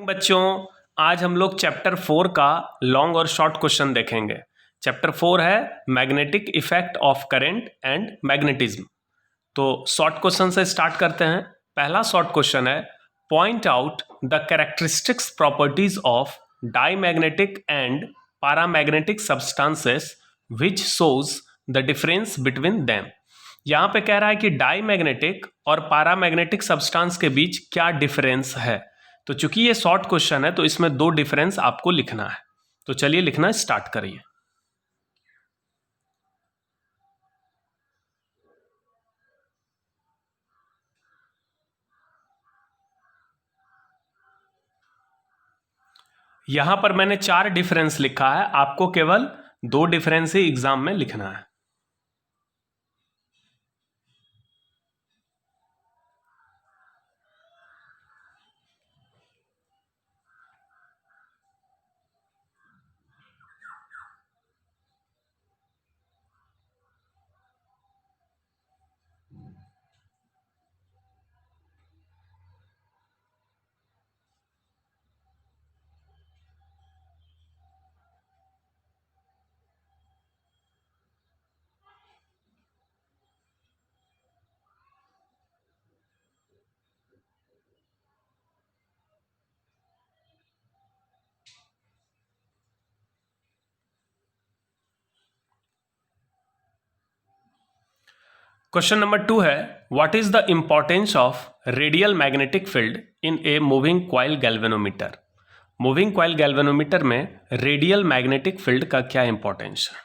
बच्चों, आज हम लोग चैप्टर 4 का लॉन्ग और शॉर्ट क्वेश्चन देखेंगे। चैप्टर 4 है magnetic effect of current and magnetism. तो शॉर्ट क्वेश्चन से स्टार्ट करते हैं। पहला शॉर्ट क्वेश्चन है, point out the characteristics properties of diamagnetic and paramagnetic substances which shows the difference between them. यहां पे कह रहा है कि डाईमैग्नेटिक और पैरामैग्नेटिक सब्सटेंस के बीच क्या डिफरेंस है। तो चूंकि ये शॉर्ट क्वेश्चन है तो इसमें दो डिफरेंस आपको लिखना है। तो चलिए लिखना स्टार्ट करिए। यहां पर मैंने 4 डिफरेंस लिखा है, आपको केवल 2 डिफरेंस ही एग्जाम में लिखना है। क्वेश्चन नंबर 2 है, what is the importance of radial magnetic field in a moving coil galvanometer. Moving coil galvanometer में रेडियल मैग्नेटिक फील्ड का क्या इंपॉर्टेंस है।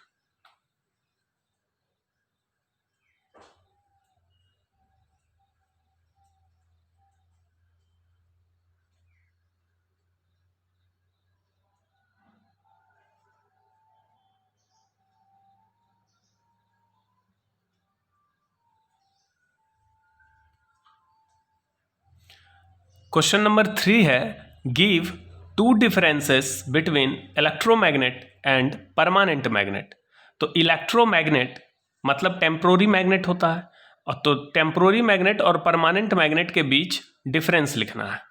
क्वेश्चन नंबर 3 है, give 2 differences between electromagnet and permanent magnet. तो electromagnet मतलब temporary magnet होता है, और तो टेम्पोररी मैग्नेट और परमानेंट मैग्नेट के बीच डिफरेंस लिखना है।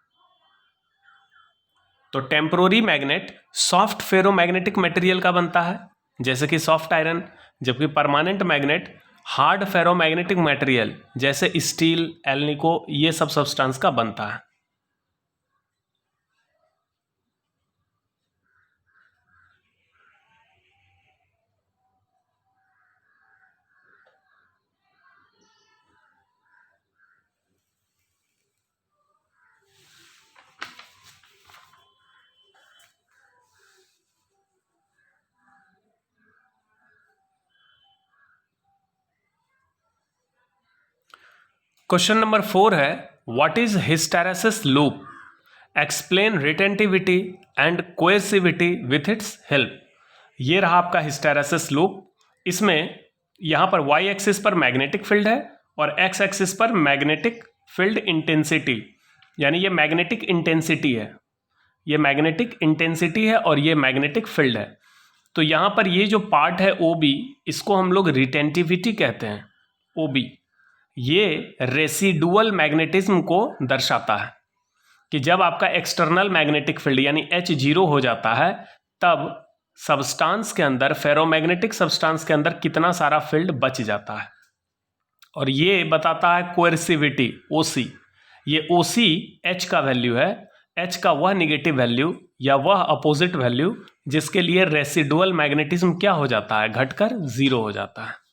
तो temporary magnet soft ferromagnetic material का बनता है, जैसे कि सॉफ्ट आयरन, जबकि permanent magnet hard ferromagnetic material जैसे स्टील, एल्निको, ये सब सब्सटेंस का बनता है। क्वेश्चन नंबर 4 है, what is hysteresis loop, explain retentivity and coercivity with its help. ये रहा आपका हिस्टैरिसीस लूप। इसमें यहां पर वाई एक्सिस पर मैग्नेटिक फील्ड है और एक्स एक्सिस पर मैग्नेटिक फील्ड इंटेंसिटी, यानी ये मैग्नेटिक इंटेंसिटी है, ये मैग्नेटिक इंटेंसिटी है और ये मैग्नेटिक फील्ड है। तो यहां पर ये जो पार्ट है ओ बी, इसको हम लोग रिटेंटिविटी कहते हैं। ओ बी ये रेसिडुअल मैग्नेटिज्म को दर्शाता है कि जब आपका एक्सटर्नल मैग्नेटिक फील्ड यानी H0 हो जाता है, तब सब्सटेंस के अंदर, फेरोमैग्नेटिक सब्सटेंस के अंदर कितना सारा फील्ड बच जाता है। और ये बताता है कोएर्सिविटी, OC। ये OC H का वैल्यू है, H का वह निगेटिव वैल्यू या वह अपोजिट वैल्यू जिसके लिए रेसिडुअल मैग्नेटिज्म क्या हो जाता है, घटकर 0 हो जाता है।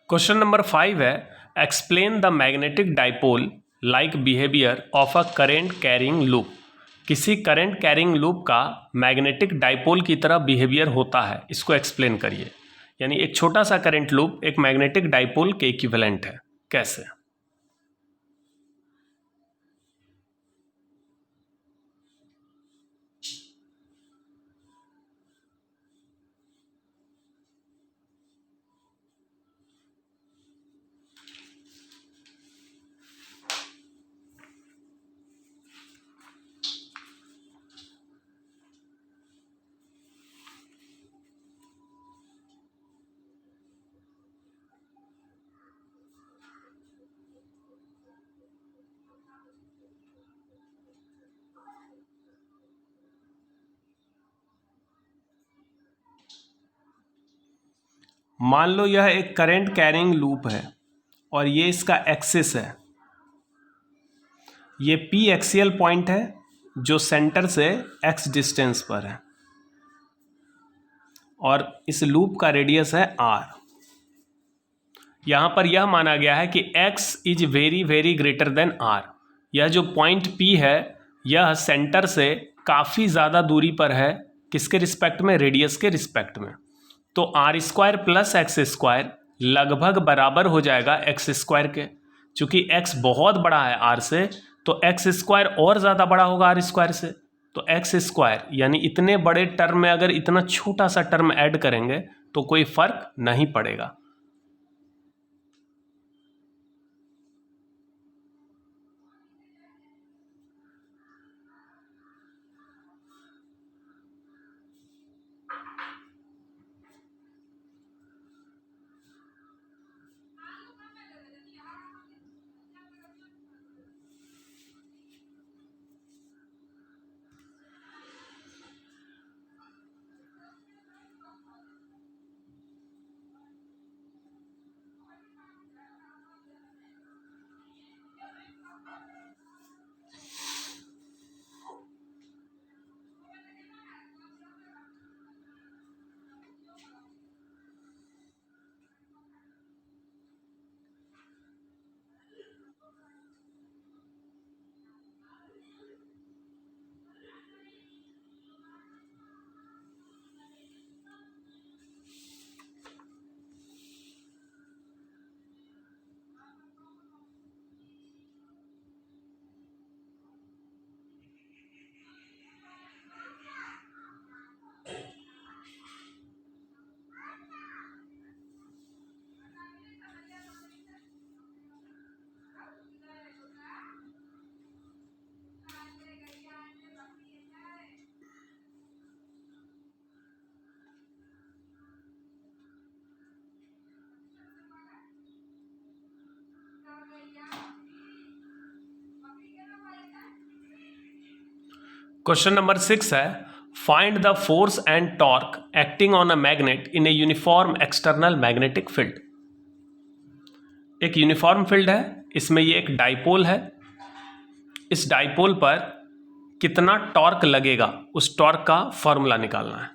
क्वेश्चन नंबर 5 है explain the magnetic dipole like behaviour of a current carrying loop. किसी करंट कैरिंग लूप का मैग्नेटिक डाइपोल की तरह बिहेवियर होता है, इसको एक्सप्लेन करिए। यानी एक छोटा सा करंट लूप एक मैग्नेटिक डाइपोल के इक्विवेलेंट है, कैसे? मान लो यह एक करंट कैरिंग लूप है और ये इसका एक्सिस है। ये पी एक्सियल पॉइंट है जो सेंटर से एक्स डिस्टेंस पर है और इस लूप का रेडियस है आर। यहां पर यह माना गया है कि x is very very greater than R. यह जो पॉइंट P है यह सेंटर से काफ़ी ज़्यादा दूरी पर है, किसके रिस्पेक्ट में? रेडियस के रिस्पेक्ट में। तो R square plus X square लगभग बराबर हो जाएगा एक्स स्क्वायर के। चूंकि x बहुत बड़ा है r से तो एक्स स्क्वायर और ज़्यादा बड़ा होगा आर स्क्वायर से। तो एक्स स्क्वायर यानी इतने बड़े टर्म में अगर इतना छोटा सा टर्म ऐड करेंगे तो कोई फर्क नहीं पड़ेगा। क्वेश्चन नंबर 6 है find the force and torque acting on a magnet in a uniform external magnetic field. एक यूनिफॉर्म फील्ड है, इसमें ये एक डाइपोल है। इस डाइपोल पर कितना टॉर्क लगेगा उस टॉर्क का फॉर्मूला निकालना है।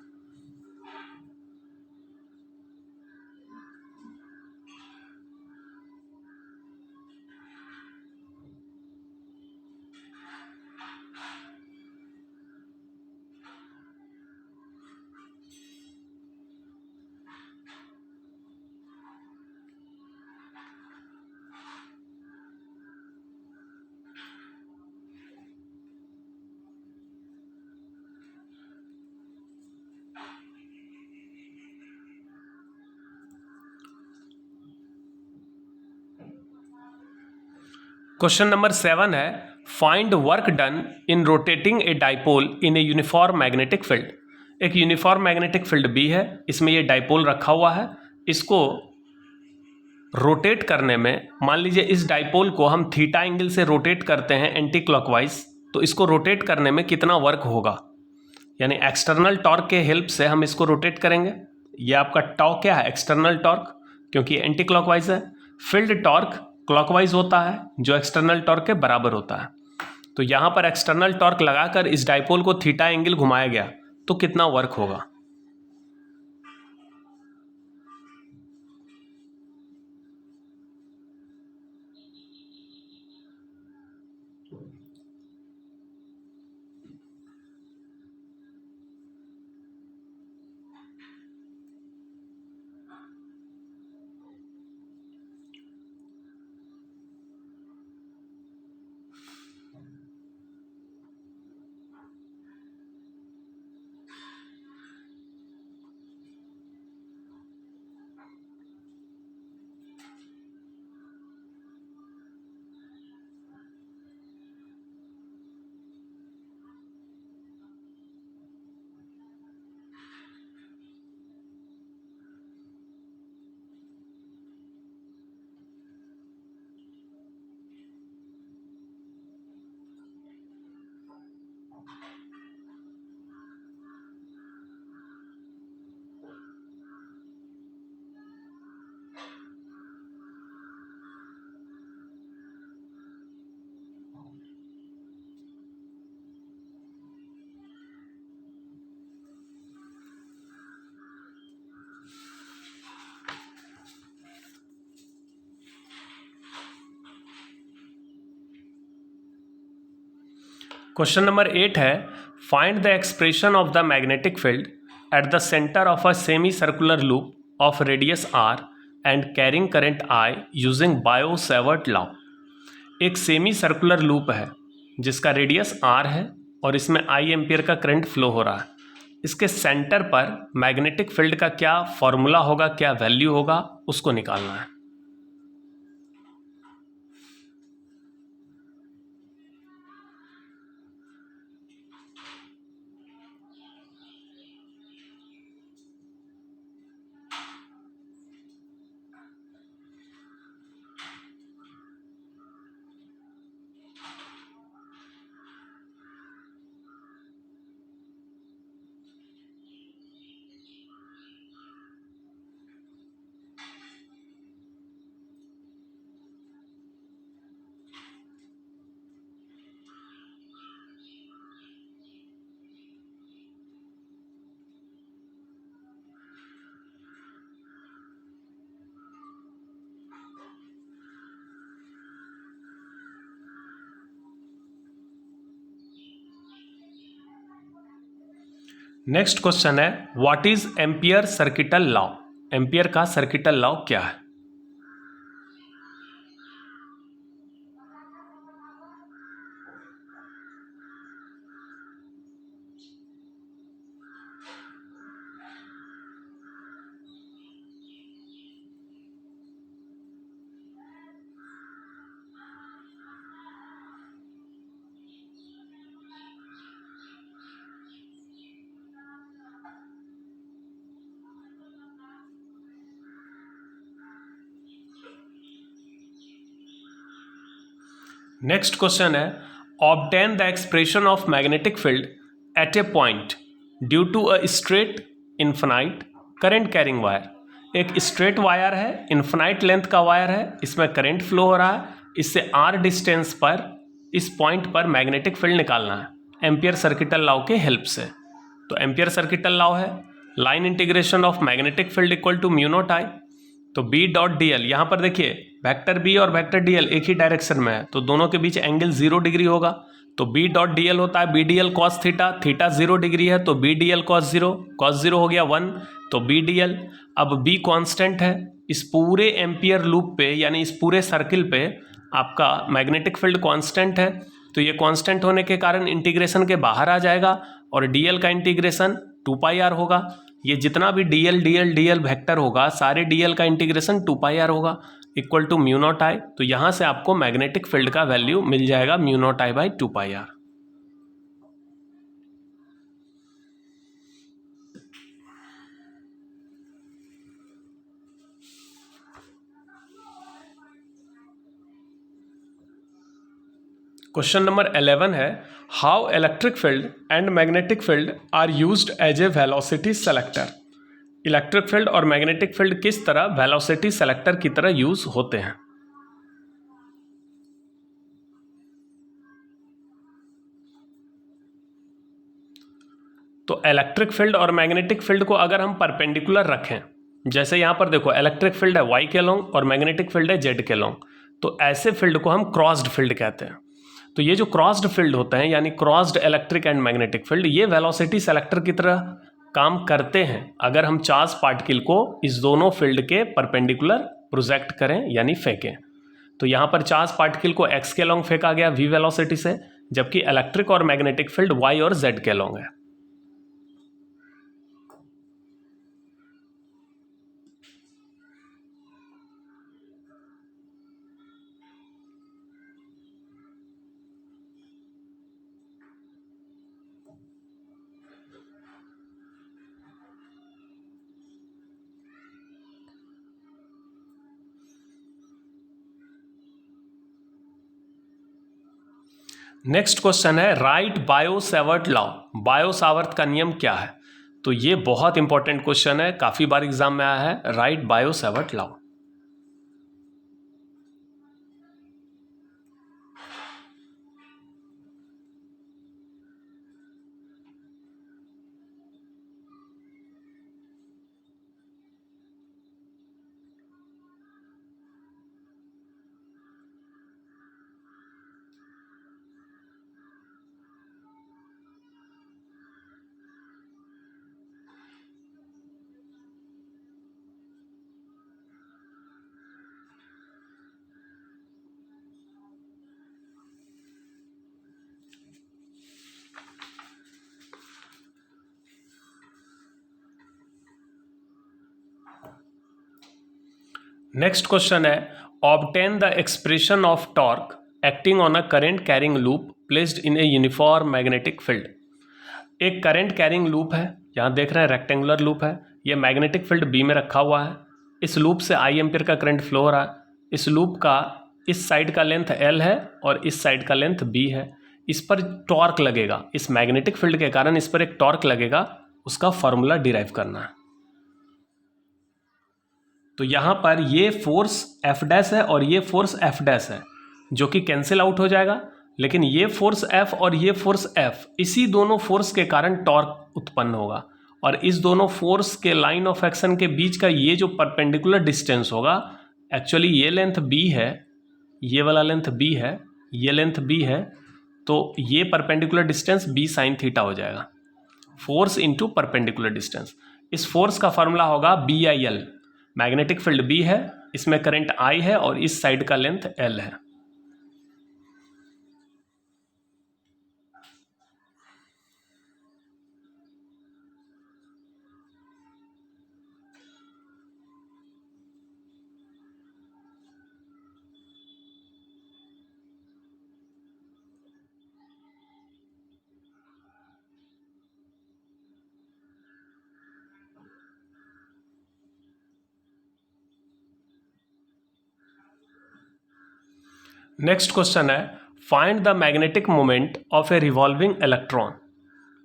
क्वेश्चन नंबर 7 है find work done in rotating a dipole in a uniform magnetic field. एक यूनिफॉर्म मैग्नेटिक फील्ड बी है, इसमें ये डाइपोल रखा हुआ है। इसको रोटेट करने में, मान लीजिए इस डाइपोल को हम थीटा एंगल से रोटेट करते हैं एंटी क्लॉकवाइज, तो इसको रोटेट करने में कितना वर्क होगा? यानी एक्सटर्नल टॉर्क के हेल्प से हम इसको रोटेट करेंगे। ये आपका टॉ क्या है? एक्सटर्नल टॉर्क, क्योंकि एंटी क्लॉकवाइज है। फील्ड टॉर्क क्लॉकवाइज होता है जो एक्सटर्नल टॉर्क के बराबर होता है। तो यहां पर एक्सटर्नल टॉर्क लगाकर इस डाइपोल को थीटा एंगल घुमाया गया तो कितना वर्क होगा? क्वेश्चन नंबर 8 है, find the expression of the magnetic field at the centre of a semi circular loop of radius R and carrying current I using Biot Savart law. एक semi circular loop है जिसका radius R है और इसमें I ampere का current flow हो रहा है। इसके सेंटर पर मैग्नेटिक फील्ड का क्या फॉर्मूला होगा, क्या वैल्यू होगा, उसको निकालना है। नेक्स्ट क्वेश्चन है, what is ampere circuital law. Ampere का सर्किटल लॉ क्या है। नेक्स्ट क्वेश्चन है, obtain the expression of magnetic field at a point due to a straight infinite current carrying wire. एक स्ट्रेट वायर है, infinite length का wire है, इसमें current flow हो रहा है, इससे आर डिस्टेंस पर इस पॉइंट पर मैग्नेटिक फील्ड निकालना है एम्पियर सर्किटल लॉ के हेल्प से। तो एम्पियर सर्किटल लॉ है, line integration of magnetic field equal to mu naught I. तो बी डॉट डी एल, यहाँ पर देखिए वेक्टर बी और वेक्टर डी एल एक ही डायरेक्शन में है, तो दोनों के बीच एंगल 0 डिग्री होगा। तो बी डॉट डी एल होता है B D L cos theta, theta 0 degree है तो B D L cos 0, cos 0 हो गया 1, तो बी डी एल। अब बी कांस्टेंट है, इस पूरे एम्पियर लूप पे यानी इस पूरे सर्किल पे आपका मैग्नेटिक फील्ड कांस्टेंट है, तो ये कांस्टेंट होने के कारण इंटीग्रेशन के बाहर आ जाएगा और डी एल का इंटीग्रेशन 2 पाई आर होगा। ये जितना भी डी एल वेक्टर होगा सारे डी एल का इंटीग्रेशन 2 पाई आर होगा equal to mu naught I. तो यहाँ से आपको मैग्नेटिक फील्ड का वैल्यू मिल जाएगा mu naught I by 2 pi R. Question number 11 है, how electric field and magnetic field are used as a velocity selector. Electric field और मैग्नेटिक फील्ड किस तरह वेलोसिटी सेलेक्टर की तरह यूज होते हैं। तो इलेक्ट्रिक फील्ड और मैग्नेटिक फील्ड को अगर हम परपेंडिकुलर रखें, जैसे यहां पर देखो इलेक्ट्रिक फील्ड है वाई के लॉन्ग और मैग्नेटिक फील्ड है जेड के लॉन्ग, तो ऐसे फील्ड को हम क्रॉस्ड फील्ड कहते हैं। तो ये जो क्रॉस्ड फील्ड होते हैं यानी crossed electric and magnetic field, ये वेलोसिटी सेलेक्टर की तरह काम करते हैं अगर हम चार्ज पार्टिकल को इस दोनों फील्ड के परपेंडिकुलर प्रोजेक्ट करें यानी फेंकें। तो यहाँ पर चार्ज पार्टिकल को एक्स के लॉन्ग फेंका गया वी वेलोसिटी से, जबकि इलेक्ट्रिक और मैग्नेटिक फील्ड वाई और जेड के लॉन्ग है। नेक्स्ट क्वेश्चन है, राइट बायो-सेवर्ट लॉ। बायो-सावर्त का नियम क्या है। तो ये बहुत इंपॉर्टेंट क्वेश्चन है, काफी बार एग्जाम में आया है। Write Biot Savart law. Next question है obtain the expression of torque acting on a current carrying loop placed in a uniform magnetic field. एक करंट कैरिंग लूप है, यहाँ देख रहे हैं रेक्टेंगुलर लूप है, ये मैग्नेटिक फील्ड बी में रखा हुआ है। इस लूप से आई एम्पियर का करंट फ्लो हो रहा है। इस लूप का इस साइड का लेंथ एल है और इस साइड का लेंथ बी है। इस पर टॉर्क लगेगा, इस मैग्नेटिक फील्ड के कारण इस पर एक टॉर्क लगेगा, उसका फॉर्मूला डिराइव करना है। तो यहां पर ये फोर्स एफ डैश है और ये फोर्स एफ डैश है, जो कि कैंसिल आउट हो जाएगा। लेकिन ये फोर्स एफ और ये फोर्स एफ, इसी दोनों फोर्स के कारण टॉर्क उत्पन्न होगा। और इस दोनों फोर्स के लाइन ऑफ एक्शन के बीच का ये जो परपेंडिकुलर डिस्टेंस होगा, एक्चुअली ये लेंथ बी है, ये वाला लेंथ बी है, ये लेंथ बी है, तो ये perpendicular distance B sine theta हो जाएगा। फोर्स इंटू परपेंडिकुलर डिस्टेंस, इस फोर्स का फॉर्मूला होगा B I L. Magnetic field B है, इसमें करंट आई है और इस साइड का लेंथ एल है। नेक्स्ट क्वेश्चन है find the magnetic moment of a revolving electron.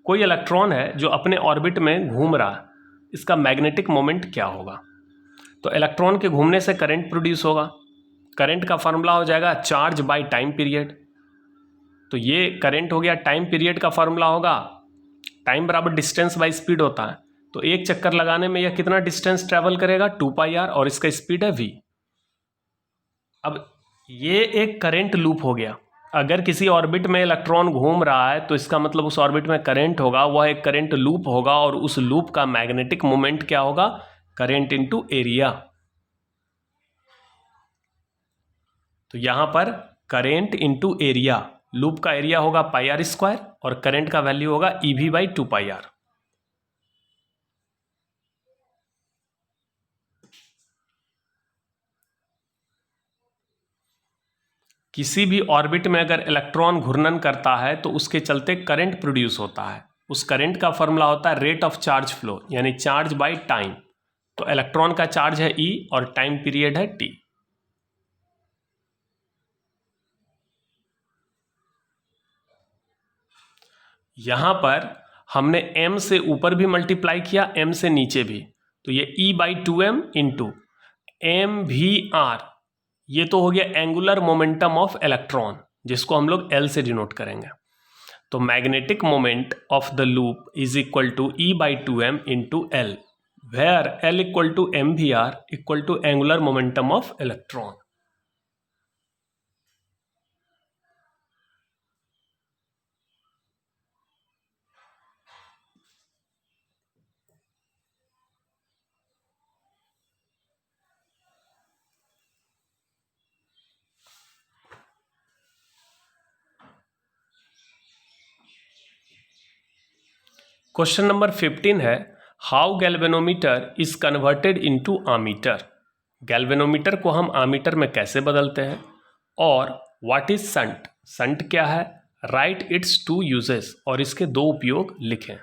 कोई इलेक्ट्रॉन है जो अपने ऑर्बिट में घूम रहा है, इसका मैग्नेटिक मोमेंट क्या होगा। तो इलेक्ट्रॉन के घूमने से करंट प्रोड्यूस होगा, करंट का फॉर्मूला हो जाएगा चार्ज बाय टाइम पीरियड। तो ये करंट हो गया, टाइम पीरियड का फॉर्मूला होगा टाइम बराबर डिस्टेंस बाय स्पीड होता है। तो एक चक्कर लगाने में यह कितना डिस्टेंस ट्रेवल करेगा, 2πr, और इसका स्पीड है v। अब ये एक करंट लूप हो गया। अगर किसी ऑर्बिट में इलेक्ट्रॉन घूम रहा है तो इसका मतलब उस ऑर्बिट में करंट होगा, वह एक करंट लूप होगा, और उस लूप का मैग्नेटिक मोमेंट क्या होगा, करंट इनटू एरिया। तो यहां पर करंट इनटू एरिया, लूप का एरिया होगा πr² और करंट का वैल्यू होगा EV/2πr। किसी भी ऑर्बिट में अगर इलेक्ट्रॉन घूर्णन करता है तो उसके चलते करंट प्रोड्यूस होता है। उस करंट का फॉर्मूला होता है रेट ऑफ चार्ज फ्लो, यानी चार्ज बाय टाइम। तो इलेक्ट्रॉन का चार्ज है E और टाइम पीरियड है T। यहां पर हमने m से ऊपर भी मल्टीप्लाई किया, m से नीचे भी, तो ये E/2m इंटू mvr, ये तो हो गया एंगुलर मोमेंटम ऑफ इलेक्ट्रॉन, जिसको हम लोग L से डिनोट करेंगे। तो magnetic moment of the loop is equal to E/2m into L, where L equal to mvr equal to angular momentum of electron. Question number 15 है how galvanometer is converted into ammeter. Galvanometer को हम ammeter में कैसे बदलते हैं, और what is shunt, shunt क्या है, राइट इट्स 2 यूजेस, और इसके 2 उपयोग लिखें।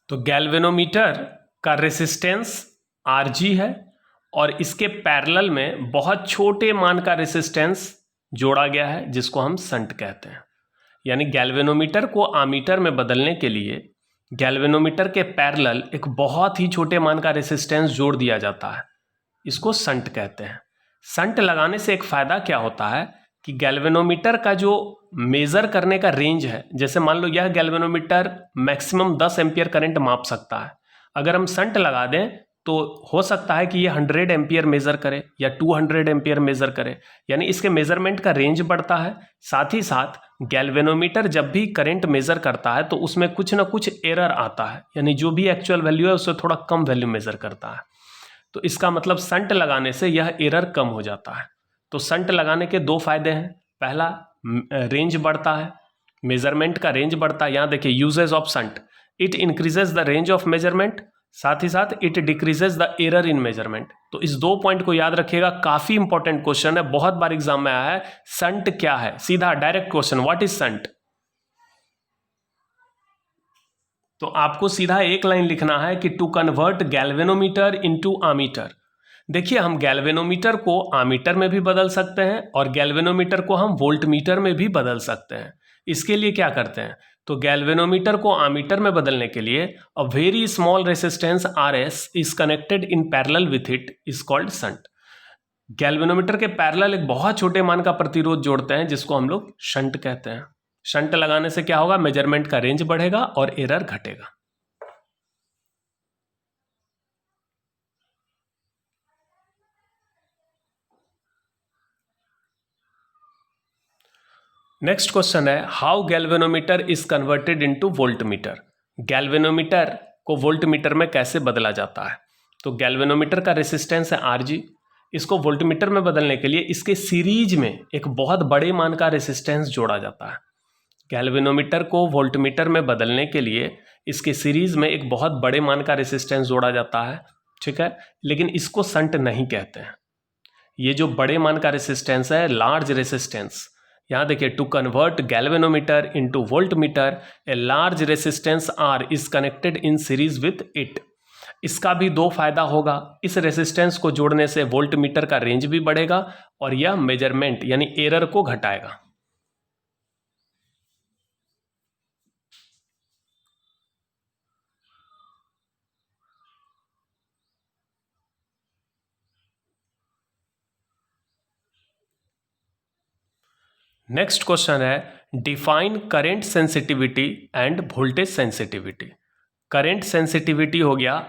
तो गैल्वेनोमीटर का रेसिस्टेंस Rg है और इसके पैरेलल में बहुत छोटे मान का रेसिस्टेंस जोड़ा गया है, जिसको हम संट कहते हैं। यानी गैल्वेनोमीटर को आमीटर में बदलने के लिए गैल्वेनोमीटर के पैरेलल एक बहुत ही छोटे मान का रेसिस्टेंस जोड़ दिया जाता है, इसको संट कहते हैं। संट लगाने से एक फ़ायदा क्या होता है कि गैल्वेनोमीटर का जो मेज़र करने का रेंज है, जैसे मान लो यह गैल्वेनोमीटर मैक्सिमम 10 एम्पियर करंट माप सकता है, अगर हम संट लगा दें तो हो सकता है कि ये 100 एम्पियर मेज़र करे या 200 एम्पियर मेज़र करे, यानी इसके मेज़रमेंट का रेंज बढ़ता है। साथ ही साथ गैल्वेनोमीटर जब भी करंट मेज़र करता है तो उसमें कुछ ना कुछ एरर आता है, यानी जो भी एक्चुअल वैल्यू है उससे थोड़ा कम वैल्यू मेज़र करता है। तो इसका मतलब संट लगाने से यह एरर कम हो जाता है। तो संट लगाने के दो फायदे हैं। पहला, रेंज बढ़ता है, मेजरमेंट का रेंज बढ़ता है। यहाँ देखिए usage of shunt, it increases the range of measurement, साथ ही साथ it decreases the error in measurement. तो इस दो पॉइंट को याद रखिएगा, काफी इंपॉर्टेंट क्वेश्चन है, बहुत बार एग्जाम में आया है। संट क्या है, सीधा direct question, what is shunt. तो आपको सीधा एक लाइन लिखना है कि to convert galvanometer into ammeter. देखिए हम गैल्वेनोमीटर को आमीटर में भी बदल सकते हैं और गैल्वेनोमीटर को हम वोल्टमीटर में भी बदल सकते हैं। इसके लिए क्या करते हैं, तो गैल्वेनोमीटर को आमीटर में बदलने के लिए a very small resistance R S is connected in parallel with it is called shunt. Galvanometer के पैरेलल एक बहुत छोटे मान का प्रतिरोध जोड़ते हैं जिसको हम लोग शंट कहते हैं। शंट लगाने से क्या होगा, मेजरमेंट का रेंज बढ़ेगा और एरर घटेगा। नेक्स्ट क्वेश्चन है, how galvanometer is converted into voltmeter. Galvanometer को वोल्टमीटर में कैसे बदला जाता है। तो गैल्वेनोमीटर का रेसिस्टेंस है Rg, इसको वोल्टमीटर में बदलने के लिए इसके सीरीज में एक बहुत बड़े मान का रेसिस्टेंस जोड़ा जाता है। गैल्वेनोमीटर को वोल्टमीटर में बदलने के लिए इसके सीरीज में एक बहुत बड़े मान का रेसिस्टेंस जोड़ा जाता है, ठीक है, लेकिन इसको संट नहीं कहते हैं। ये जो बड़े मान का रेसिस्टेंस है, लार्ज रेसिस्टेंस, यहाँ देखिए, to convert galvanometer into voltmeter a large resistance R is connected in series with it. इसका भी दो फायदा होगा, इस रेसिस्टेंस को जोड़ने से वोल्टमीटर का रेंज भी बढ़ेगा और यह मेजरमेंट यानी एरर को घटाएगा। नेक्स्ट क्वेश्चन है, define current sensitivity end voltage sensitivity. Current sensitivity हो गया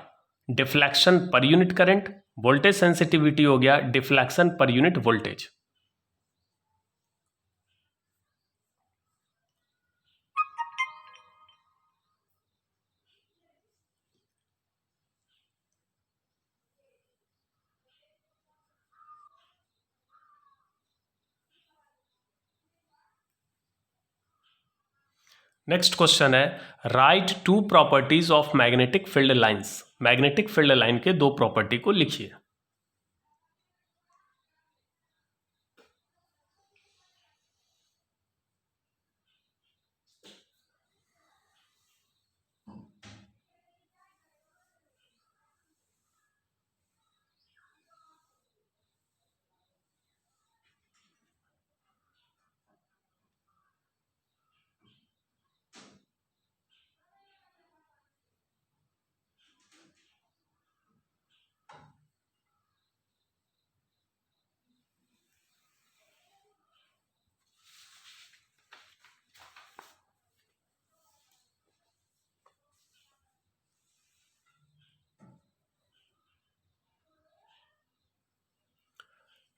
डिफ्लेक्शन पर यूनिट करंट, वोल्टेज सेंसिटिविटी हो गया डिफ्लेक्शन पर यूनिट वोल्टेज। नेक्स्ट क्वेश्चन है, write two properties of magnetic field lines. Magnetic field line के दो प्रॉपर्टी को लिखिए।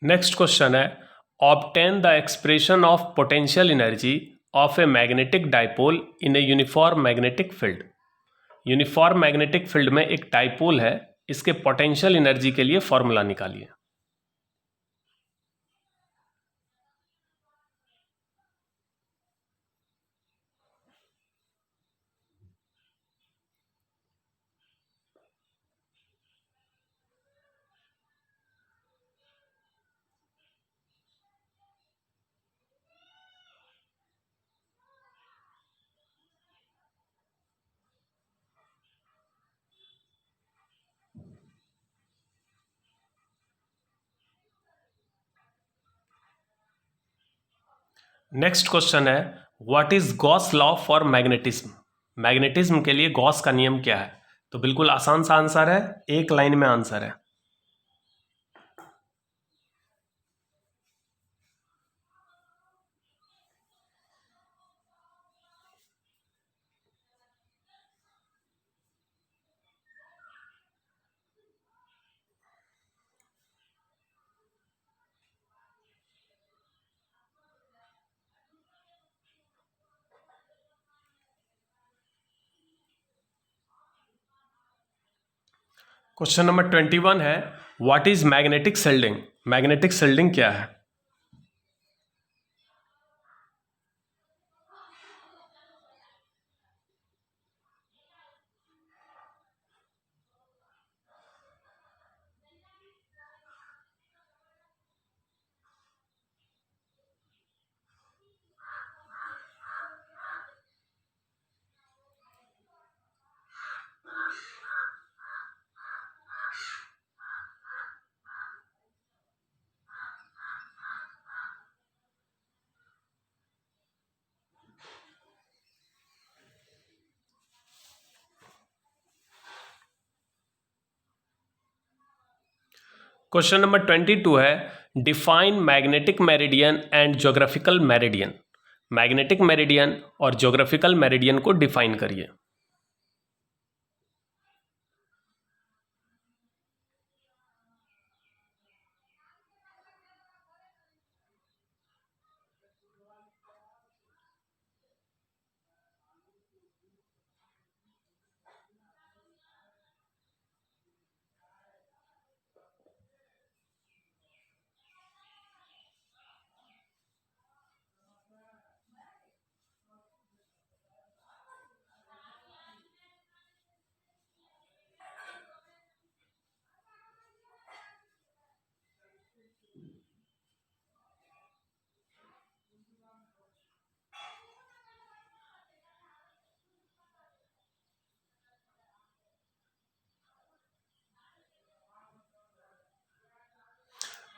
नेक्स्ट क्वेश्चन है, obtain the expression of potential energy of a magnetic dipole in a uniform magnetic field. Uniform magnetic field में एक dipole है, इसके potential energy के लिए फॉर्मूला निकालिए। नेक्स्ट क्वेश्चन है, what is Gauss law for magnetism. Magnetism के लिए गॉस का नियम क्या है। तो बिल्कुल आसान सा आंसर है, एक लाइन में आंसर है। क्वेश्चन नंबर 21 है, what is magnetic shielding? Magnetic shielding क्या है? क्वेश्चन नंबर 22 है, define magnetic meridian and geographical meridian. Magnetic meridian और ज्योग्राफिकल मेरिडियन को डिफाइन करिए।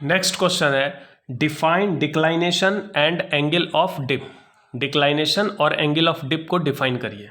नेक्स्ट क्वेश्चन है, define declination and angle of dip. Declination और एंगल ऑफ डिप को define करिए।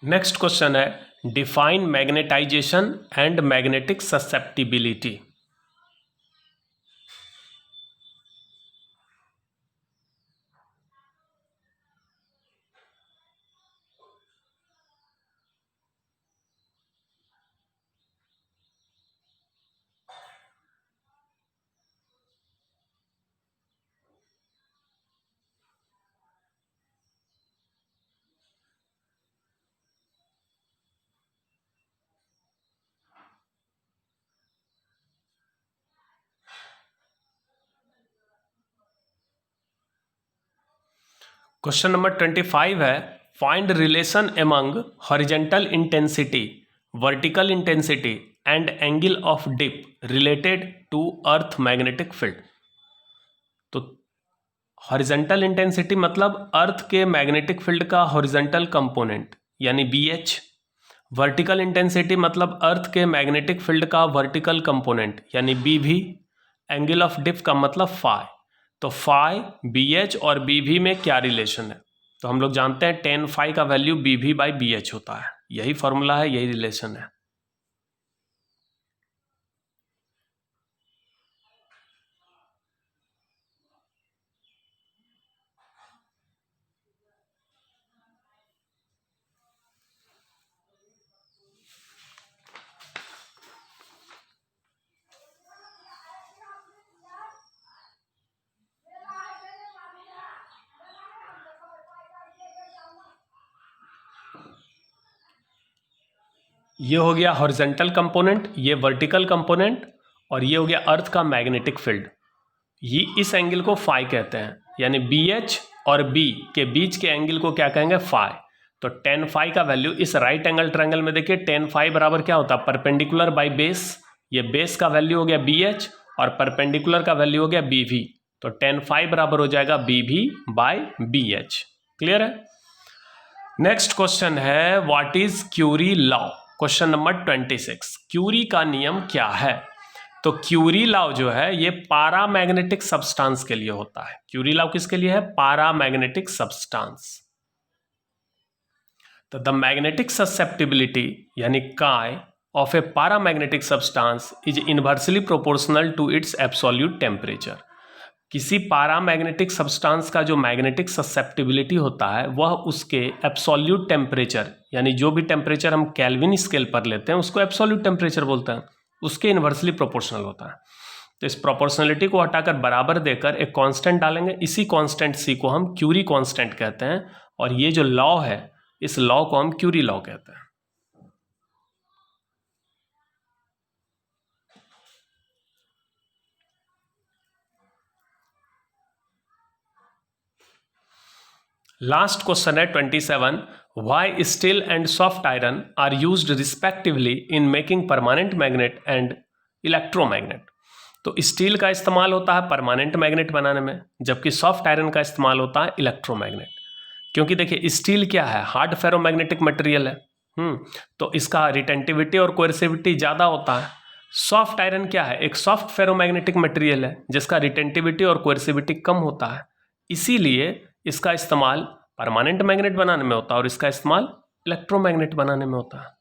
नेक्स्ट क्वेश्चन है, define magnetization and magnetic susceptibility. Question number 25 है, find relation among horizontal intensity, vertical intensity and angle of dip related to earth magnetic field. तो horizontal intensity मतलब earth के magnetic field का horizontal component यानी BH। Vertical intensity मतलब earth के magnetic field का vertical component यानी BV। Angle of dip का मतलब फाई। तो फाई BH और BV में क्या रिलेशन है? तो हम लोग जानते हैं tan फाई का वैल्यू BV/BH होता है। यही फॉर्मूला है, यही रिलेशन है। ये हो गया हॉरिजेंटल कंपोनेंट, ये वर्टिकल कंपोनेंट, और ये हो गया अर्थ का मैग्नेटिक फील्ड। ये इस एंगल को फाई कहते हैं, यानी BH और बी के बीच के एंगल को क्या कहेंगे, फाई। तो टेन फाई का वैल्यू इस राइट एंगल ट्रायंगल में देखिए टेन फाई बराबर क्या होता है, परपेंडिकुलर बाई बेस, ये बेस का वैल्यू हो गया बी एच और परपेंडिकुलर का वैल्यू हो गया बी वी। तो टेन फाई बराबर हो जाएगा B V by B H. Clear है। नेक्स्ट क्वेश्चन है what is Curie law. Question number 26, Curie का नियम क्या है। तो क्यूरी लॉ जो है ये पारामैग्नेटिक सब्सटेंस के लिए होता है। क्यूरी लॉ किसके लिए है, पारामैग्नेटिक सब्सटेंस। तो द मैग्नेटिक ससेप्टिबिलिटी यानी chi of a paramagnetic substance is inversely proportional to its absolute temperature. किसी पारामैग्नेटिक सब्सटेंस का जो मैग्नेटिक ससेप्टिबिलिटी होता है वह उसके एब्सोल्यूट टेम्परेचर यानी जो भी टेम्परेचर हम केल्विन स्केल पर लेते हैं उसको एब्सोल्यूट टेम्परेचर बोलते हैं, उसके इनवर्सली प्रोपोर्शनल होता है। तो इस प्रोपोर्शनलिटी को हटाकर बराबर देकर एक कांस्टेंट डालेंगे, इसी कांस्टेंट सी को हम क्यूरी कांस्टेंट कहते हैं और ये जो लॉ है इस लॉ को हम क्यूरी लॉ कहते हैं। लास्ट क्वेश्चन है 27, why steel and soft iron are used respectively in making permanent magnet and electromagnet. तो स्टील का इस्तेमाल होता है परमानेंट मैग्नेट बनाने में, जबकि सॉफ्ट आयरन का इस्तेमाल होता है इलेक्ट्रोमैग्नेट। क्योंकि देखिए स्टील क्या है, हार्ड फेरोमैग्नेटिक मटेरियल है, तो इसका रिटेंटिविटी और कोएर्सिविटी ज़्यादा होता है। सॉफ्ट आयरन क्या है, एक सॉफ्ट फेरोमैग्नेटिक मटेरियल है जिसका रिटेंटिविटी और कोएर्सिविटी कम होता है, इसीलिए इसका इस्तेमाल परमानेंट मैग्नेट बनाने में होता है और इसका इस्तेमाल इलेक्ट्रोमैग्नेट बनाने में होता है।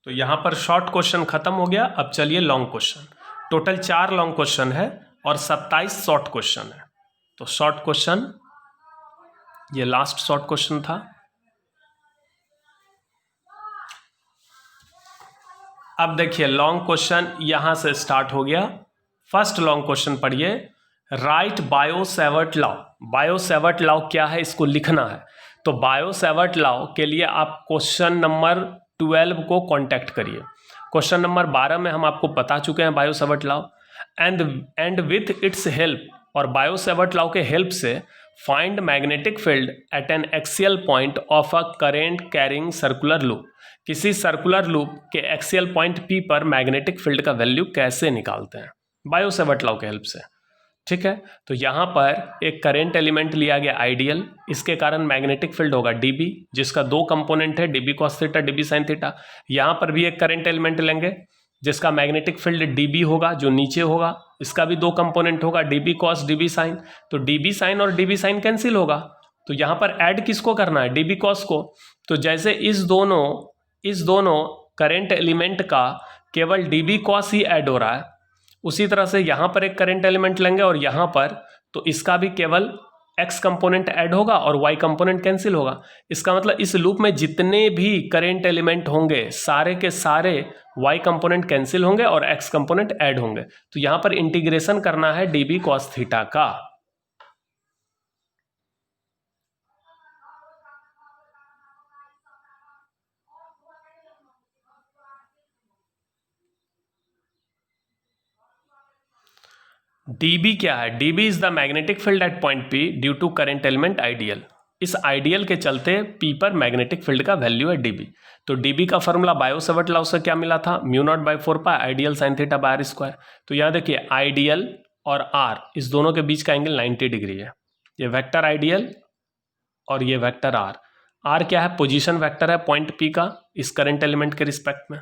तो यहां पर शॉर्ट क्वेश्चन खत्म हो गया। अब चलिए long question. Total 4 long question है और 27 शॉर्ट क्वेश्चन है। तो शॉर्ट क्वेश्चन ये लास्ट शॉर्ट क्वेश्चन था। अब देखिए लॉन्ग क्वेश्चन यहां से स्टार्ट हो गया। फर्स्ट लॉन्ग क्वेश्चन पढ़िए, right bio-Savart law. Bio-Savart law क्या है, इसको लिखना है। तो बायो-सैवर्ट लॉ के लिए आप क्वेश्चन नंबर 12 को कांटेक्ट करिए। क्वेश्चन नंबर 12 में हम आपको बता चुके हैं bio-Savart law and with its help, और बायो-सैवर्ट लॉ के हेल्प से find magnetic field eight N axial point of a current carrying circular loop. किसी सर्कुलर लूप के एक्सियल पॉइंट P पर मैग्नेटिक फील्ड का वैल्यू कैसे निकालते हैं, बायो-सैवर्ट लॉ के हेल्प से। ठीक है, तो यहाँ पर एक करंट एलिमेंट लिया गया आइडियल, इसके कारण मैग्नेटिक फील्ड होगा dB, जिसका 2 कंपोनेंट है dB cos theta dB sin theta. यहाँ पर भी एक करंट एलिमेंट लेंगे जिसका मैग्नेटिक फील्ड dB होगा, जो नीचे होगा, इसका भी 2 कंपोनेंट होगा dB cos dB sin। तो dB sin और dB sin कैंसिल होगा, तो यहाँ पर ऐड किसको करना है, dB cos को। तो जैसे इस दोनों करंट एलिमेंट का केवल dB cos ही ऐड हो रहा है, उसी तरह से यहाँ पर एक करंट एलिमेंट लेंगे और यहाँ पर, तो इसका भी केवल x कंपोनेंट ऐड होगा और y कंपोनेंट कैंसिल होगा। इसका मतलब इस लूप में जितने भी करंट एलिमेंट होंगे सारे के सारे y कंपोनेंट कैंसिल होंगे और x कंपोनेंट ऐड होंगे। तो यहाँ पर इंटीग्रेशन करना है dB cos थीटा का। dB क्या है, dB is the magnetic field at point P due to current element ideal. इस आइडियल के चलते P पर मैग्नेटिक फील्ड का वैल्यू है dB। तो dB का फॉर्मूला बायो-सैवर्ट लॉ से क्या मिला था, mu naught by 4 pi ideal sine theta by R square. तो यहाँ देखिए आइडियल और R इस दोनों के बीच का एंगल 90 डिग्री है। ये वेक्टर आइडियल और ये वेक्टर R। R क्या है, पोजीशन वेक्टर है पॉइंट P का इस करंट एलिमेंट के रिस्पेक्ट में।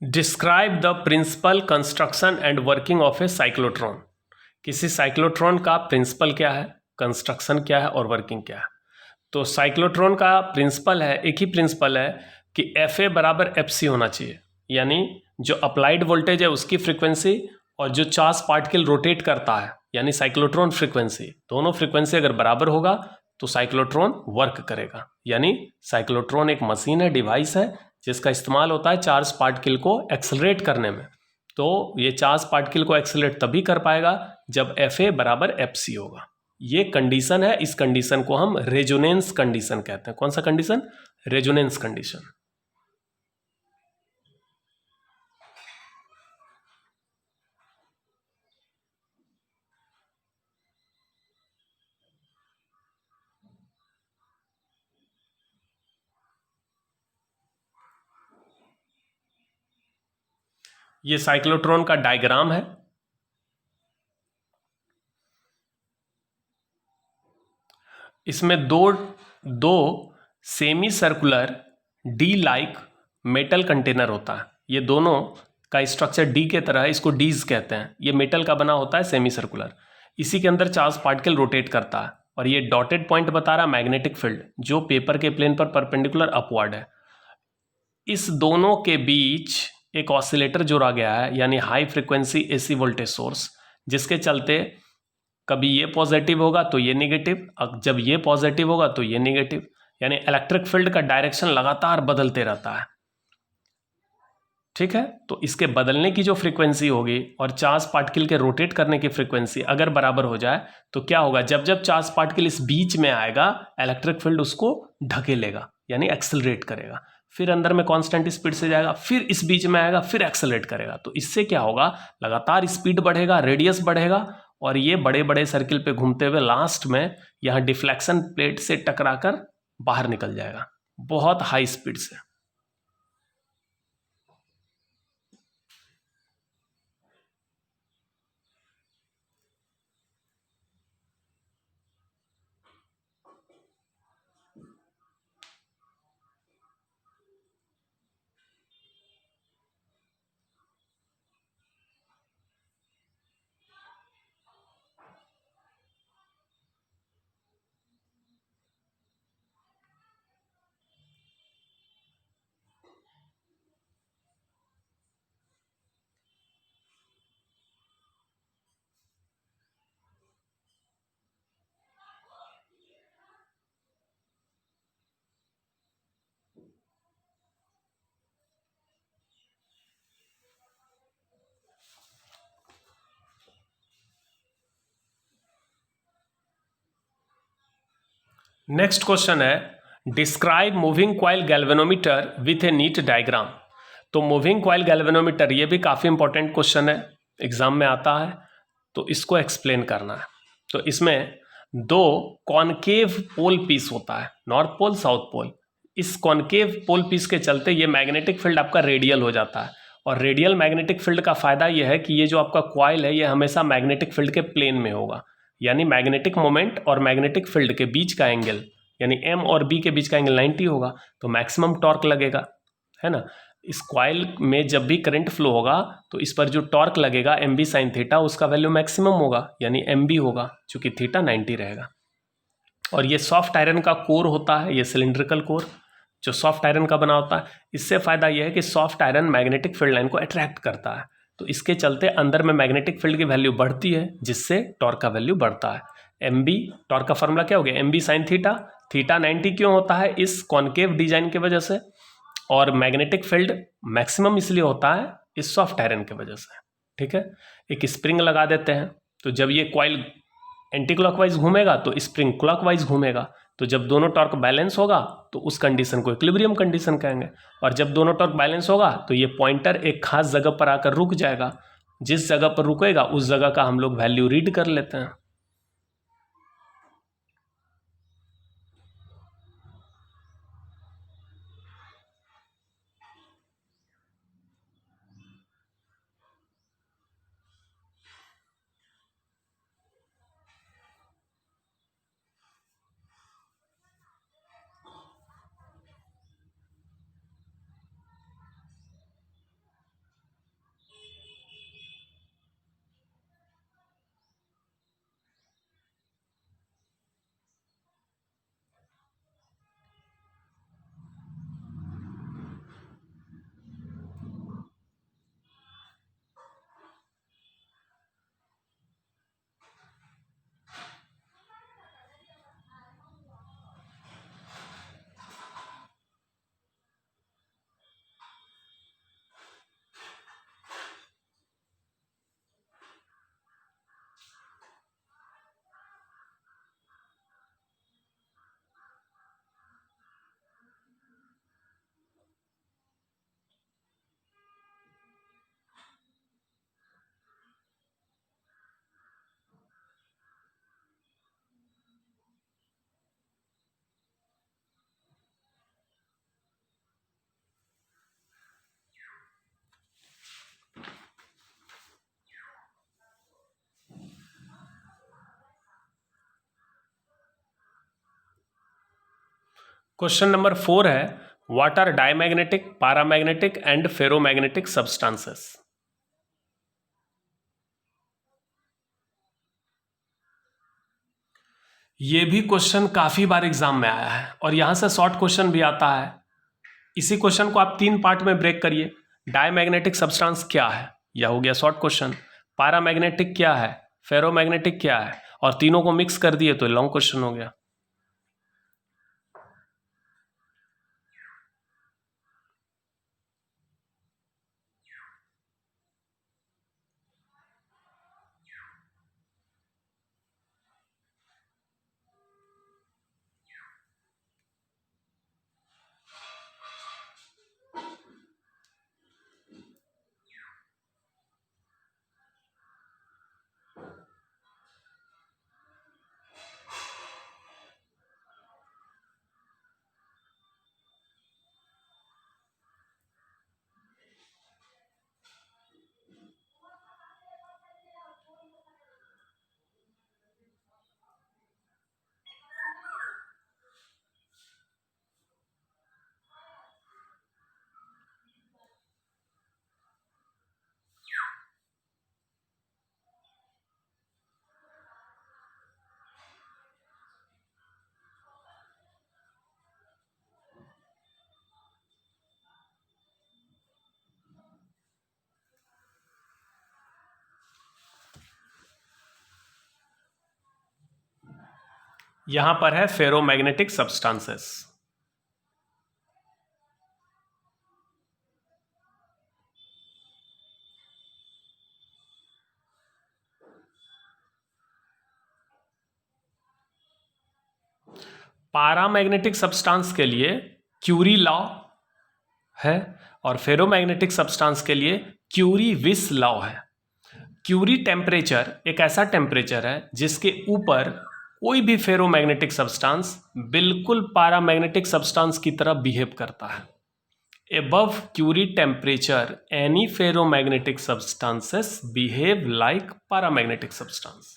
Describe the principle construction and working of a cyclotron. किसी साइक्लोट्रॉन का प्रिंसिपल क्या है, कंस्ट्रक्शन क्या है और वर्किंग क्या है। तो साइक्लोट्रॉन का प्रिंसिपल है, एक ही प्रिंसिपल है कि एफ ए बराबर एफ सी होना चाहिए, यानी जो अप्लाइड वोल्टेज है उसकी फ्रीक्वेंसी और जो चार्ज पार्टिकल रोटेट करता है यानी साइक्लोट्रॉन फ्रीक्वेंसी, दोनों फ्रीक्वेंसी अगर बराबर होगा तो साइक्लोट्रॉन वर्क करेगा। यानी साइक्लोट्रॉन एक मशीन है, डिवाइस है जिसका इस्तेमाल होता है चार्ज पार्टिकल को एक्सेलरेट करने में। तो ये चार्ज पार्टिकल को एक्सेलरेट तभी कर पाएगा जब एफ ए बराबर एफ सी होगा। ये कंडीशन है, इस कंडीशन को हम रेजोनेंस कंडीशन कहते हैं। कौन सा कंडीशन? Resonance condition. ये साइक्लोट्रॉन का डायग्राम है। इसमें दो दो semi circular D like metal container होता है। ये दोनों का स्ट्रक्चर डी के तरह है, इसको डीज कहते हैं। ये मेटल का बना होता है, सेमी सर्कुलर। इसी के अंदर चार्ज पार्टिकल रोटेट करता है और ये डॉटेड पॉइंट बता रहा है मैग्नेटिक फील्ड जो पेपर के प्लेन पर परपेंडिकुलर अपवर्ड है। इस दोनों के बीच एक ऑसिलेटर जोड़ा गया है, यानी high frequency AC voltage source, जिसके चलते कभी ये पॉजिटिव होगा तो ये नेगेटिव, अब जब ये पॉजिटिव होगा तो ये नेगेटिव, यानी इलेक्ट्रिक फील्ड का डायरेक्शन लगातार बदलते रहता है। ठीक है, तो इसके बदलने की जो फ्रीक्वेंसी होगी और चार्ज पार्टिकल के रोटेट करने की फ्रीक्वेंसी अगर बराबर हो जाए तो क्या होगा, जब जब चार्ज पार्टिकल इस बीच में आएगा इलेक्ट्रिक फील्ड उसको ढकेलेगा यानी एक्सेलरेट करेगा। फिर अंदर में कांस्टेंट स्पीड से जाएगा, फिर इस बीच में आएगा, फिर एक्सेलरेट करेगा। तो इससे क्या होगा, लगातार स्पीड बढ़ेगा, रेडियस बढ़ेगा और ये बड़े बड़े सर्किल पे घूमते हुए लास्ट में यहाँ डिफ्लेक्शन प्लेट से टकराकर बाहर निकल जाएगा बहुत हाई स्पीड से। नेक्स्ट क्वेश्चन है, describe moving coil galvanometer with A NEET diagram. तो मूविंग कॉइल गैल्वेनोमीटर ये भी काफ़ी इंपॉर्टेंट क्वेश्चन है, एग्जाम में आता है, तो इसको एक्सप्लेन करना है। तो इसमें दो कॉनकेव पोल पीस होता है, नॉर्थ पोल साउथ पोल। इस कॉनकेव पोल पीस के चलते ये मैग्नेटिक फील्ड आपका रेडियल हो जाता है और रेडियल मैग्नेटिक फील्ड का फायदा यह है कि ये जो आपका कॉइल है ये हमेशा मैग्नेटिक फील्ड के प्लेन में होगा, यानी मैग्नेटिक मोमेंट और मैग्नेटिक फील्ड के बीच का एंगल यानी एम और बी के बीच का एंगल 90 होगा, तो मैक्सिमम टॉर्क लगेगा, है ना। इस कॉइल में जब भी करंट फ्लो होगा तो इस पर जो टॉर्क लगेगा एम बी साइन थीटा, उसका वैल्यू मैक्सिमम होगा यानी एम बी होगा, चूंकि थीटा 90 रहेगा। और ये सॉफ्ट आयरन का कोर होता है, ये सिलिंड्रिकल कोर जो सॉफ्ट आयरन का बना होता है। इससे फायदा यह है कि soft iron magnetic field line को अट्रैक्ट करता है, तो इसके चलते अंदर में मैग्नेटिक फील्ड की वैल्यू बढ़ती है जिससे टॉर्क का वैल्यू बढ़ता है। एम बी, टॉर्क का फॉर्मूला क्या हो गया, M B sine theta. Theta 90 क्यों होता है, इस कॉनकेव डिजाइन की वजह से, और मैग्नेटिक फील्ड मैक्सिमम इसलिए होता है इस सॉफ्ट आयरन की वजह से। ठीक है, एक स्प्रिंग लगा देते हैं, तो जब ये कॉइल एंटी क्लॉकवाइज घूमेगा तो स्प्रिंग क्लॉकवाइज घूमेगा, तो जब दोनों टॉर्क बैलेंस होगा तो उस कंडीशन को इक्विलिब्रियम कंडीशन कहेंगे। और जब दोनों टॉर्क बैलेंस होगा तो ये पॉइंटर एक खास जगह पर आकर रुक जाएगा, जिस जगह पर रुकेगा उस जगह का हम लोग वैल्यू रीड कर लेते हैं। क्वेश्चन नंबर 4 है what are diamagnetic, paramagnetic and ferromagnetic substances. ये भी क्वेश्चन काफी बार एग्जाम में आया है और यहां से शॉर्ट क्वेश्चन भी आता है। इसी क्वेश्चन को आप 3 पार्ट में ब्रेक करिए। डायमैग्नेटिक सब्सटेंस क्या है, यह हो गया शॉर्ट क्वेश्चन। पैरामैग्नेटिक क्या है, फेरोमैग्नेटिक क्या है, और तीनों को मिक्स कर दिए तो लॉन्ग क्वेश्चन हो गया। यहां पर है फेरोमैग्नेटिक सब्सटेंसेस। पैरामैग्नेटिक सब्सटेंस के लिए क्यूरी लॉ है और फेरोमैग्नेटिक सब्सटेंस के लिए क्यूरी-विस लॉ है। क्यूरी टेम्परेचर एक ऐसा टेम्परेचर है जिसके ऊपर कोई भी फेरोमैग्नेटिक सब्सटेंस बिल्कुल पैरामैग्नेटिक सब्सटेंस की तरह बिहेव करता है। Above Curie temperature, any ferromagnetic substances behave like paramagnetic substance.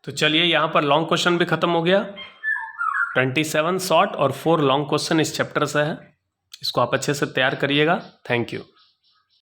तो चलिए यहाँ पर लॉन्ग क्वेश्चन भी खत्म हो गया। 27 शॉर्ट और 4 लॉन्ग क्वेश्चन इस चैप्टर से है। इसको आप अच्छे से तैयार करिएगा। Thank you.